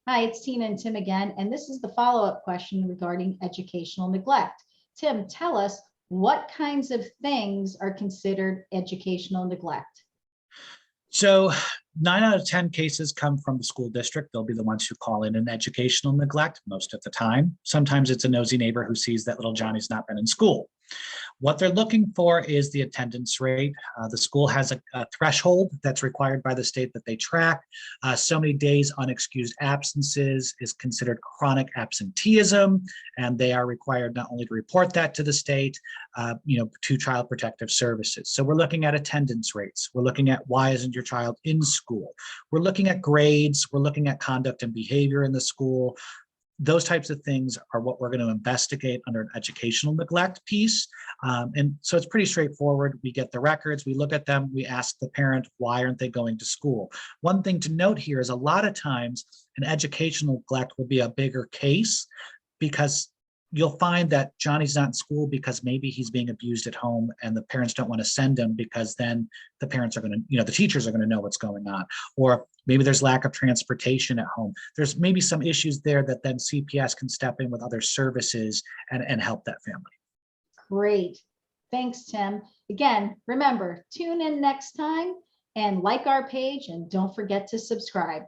Hi, it's Tina and Tim again, and this is the follow-up question regarding educational neglect. Tim, tell us what kinds of things are considered educational neglect? So 9 out of 10 cases come from the school district. They'll be the ones who call in an educational neglect most of the time. Sometimes it's a nosy neighbor who sees that little Johnny's not been in school. What they're looking for is the attendance rate. The school has a threshold that's required by the state that they track. So many days unexcused absences is considered chronic absenteeism, and they are required not only to report that to the state, to Child Protective Services. So we're looking at attendance rates. We're looking at why isn't your child in school? We're looking at grades. We're looking at conduct and behavior in the school. Those types of things are what we're going to investigate under an educational neglect piece. And so it's pretty straightforward. We get the records, we look at them, we ask the parent, why aren't they going to school? One thing to note here is a lot of times an educational neglect will be a bigger case because you'll find that Johnny's not in school because maybe he's being abused at home and the parents don't want to send him because then the parents are going to, the teachers are going to know what's going on. Or maybe there's lack of transportation at home. There's maybe some issues there that then CPS can step in with other services and help that family. Great. Thanks, Tim. Again, remember, tune in next time and like our page and don't forget to subscribe.